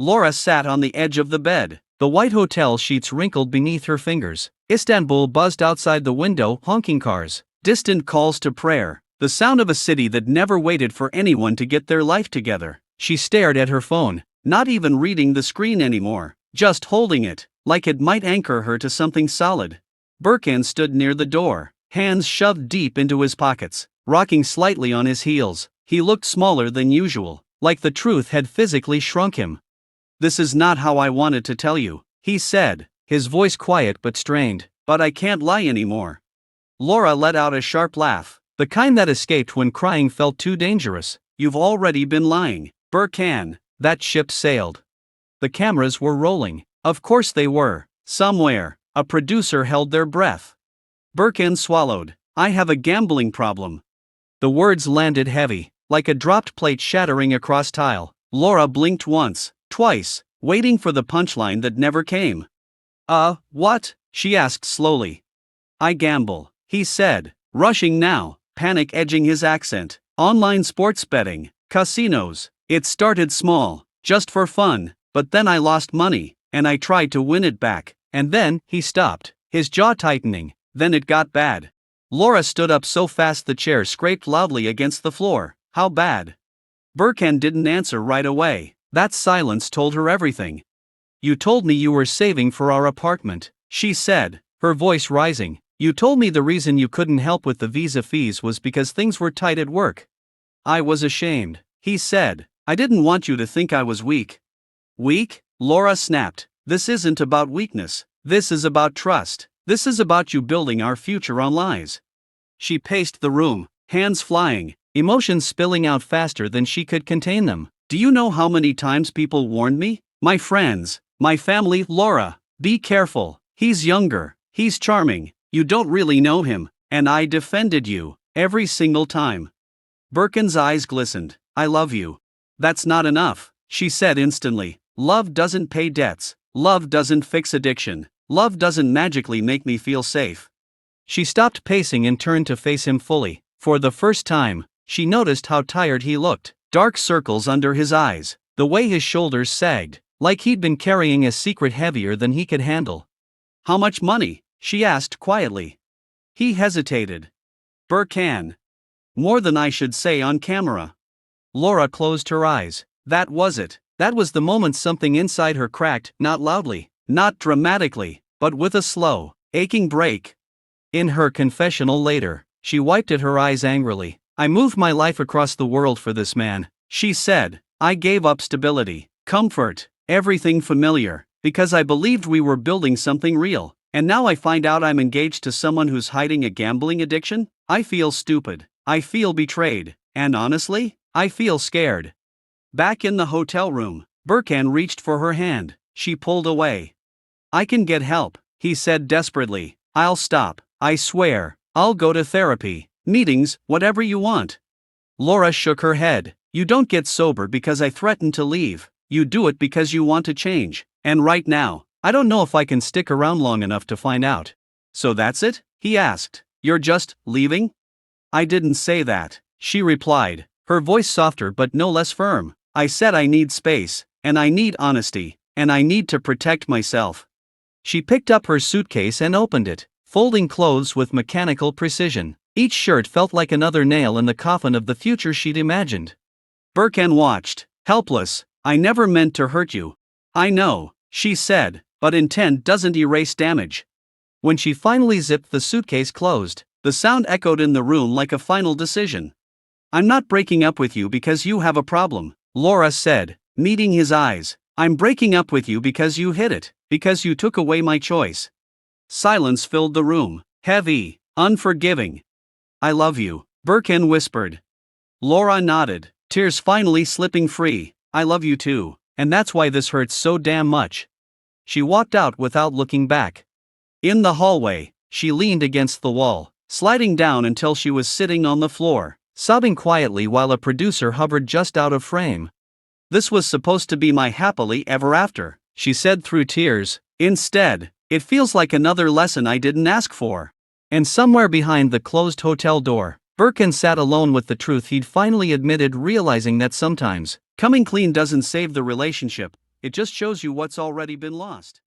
Laura sat on the edge of the bed, the white hotel sheets wrinkled beneath her fingers. Istanbul buzzed outside the window, honking cars, distant calls to prayer, the sound of a city that never waited for anyone to get their life together. She stared at her phone, not even reading the screen anymore, just holding it, like it might anchor her to something solid. Birkan stood near the door, hands shoved deep into his pockets, rocking slightly on his heels. He looked smaller than usual, like the truth had physically shrunk him. "This is not how I wanted to tell you," he said, his voice quiet but strained, "but I can't lie anymore." Laura let out a sharp laugh, the kind that escaped when crying felt too dangerous. "You've already been lying, Birkan." That ship sailed. The cameras were rolling. Of course they were. Somewhere, a producer held their breath. Birkan swallowed. "I have a gambling problem." The words landed heavy, like a dropped plate shattering across tile. Laura blinked once, twice, waiting for the punchline that never came. What?" she asked slowly. "I gamble," he said, rushing now, panic edging his accent. "Online sports betting, casinos. It started small, just for fun, but then I lost money, and I tried to win it back, and then," he stopped, his jaw tightening, "then it got bad." Laura stood up so fast the chair scraped loudly against the floor. "How bad?" Birkan didn't answer right away. That silence told her everything. "You told me you were saving for our apartment," she said, her voice rising. "You told me the reason you couldn't help with the visa fees was because things were tight at work." "I was ashamed," he said. "I didn't want you to think I was weak." "Weak?" Laura snapped. "This isn't about weakness. This is about trust. This is about you building our future on lies." She paced the room, hands flying, emotions spilling out faster than she could contain them. "Do you know how many times people warned me? My friends, my family." "Laura, be careful. He's younger, he's charming, you don't really know him, and I defended you, every single time." Birkan's eyes glistened. "I love you." "That's not enough," she said instantly. "Love doesn't pay debts. Love doesn't fix addiction. Love doesn't magically make me feel safe." She stopped pacing and turned to face him fully. For the first time, she noticed how tired he looked. Dark circles under his eyes, the way his shoulders sagged, like he'd been carrying a secret heavier than he could handle. "How much money?" she asked quietly. He hesitated. "Birkan. More than I should say on camera." Laura closed her eyes. That was it. That was the moment something inside her cracked, not loudly, not dramatically, but with a slow, aching break. In her confessional later, she wiped at her eyes angrily. "I moved my life across the world for this man," she said. "I gave up stability, comfort, everything familiar, because I believed we were building something real. And now I find out I'm engaged to someone who's hiding a gambling addiction? I feel stupid. I feel betrayed. And honestly, I feel scared." Back in the hotel room, Birkan reached for her hand. She pulled away. "I can get help," he said desperately. "I'll stop. I swear. I'll go to therapy, meetings, whatever you want." Laura shook her head. "You don't get sober because I threatened to leave. You do it because you want to change. And right now, I don't know if I can stick around long enough to find out." "So that's it?" he asked. "You're just leaving?" "I didn't say that," she replied, her voice softer but no less firm. "I said I need space, and I need honesty, and I need to protect myself." She picked up her suitcase and opened it, folding clothes with mechanical precision. Each shirt felt like another nail in the coffin of the future she'd imagined. Birkan watched, helpless. "I never meant to hurt you." "I know," she said, "but intent doesn't erase damage." When she finally zipped the suitcase closed, the sound echoed in the room like a final decision. "I'm not breaking up with you because you have a problem," Laura said, meeting his eyes. "I'm breaking up with you because you hid it, because you took away my choice." Silence filled the room, heavy, unforgiving. "I love you," Birkan whispered. Laura nodded, tears finally slipping free. "I love you too, and that's why this hurts so damn much." She walked out without looking back. In the hallway, she leaned against the wall, sliding down until she was sitting on the floor, sobbing quietly while a producer hovered just out of frame. "This was supposed to be my happily ever after," she said through tears. "Instead, it feels like another lesson I didn't ask for." And somewhere behind the closed hotel door, Birkan sat alone with the truth he'd finally admitted, realizing that sometimes, coming clean doesn't save the relationship, it just shows you what's already been lost.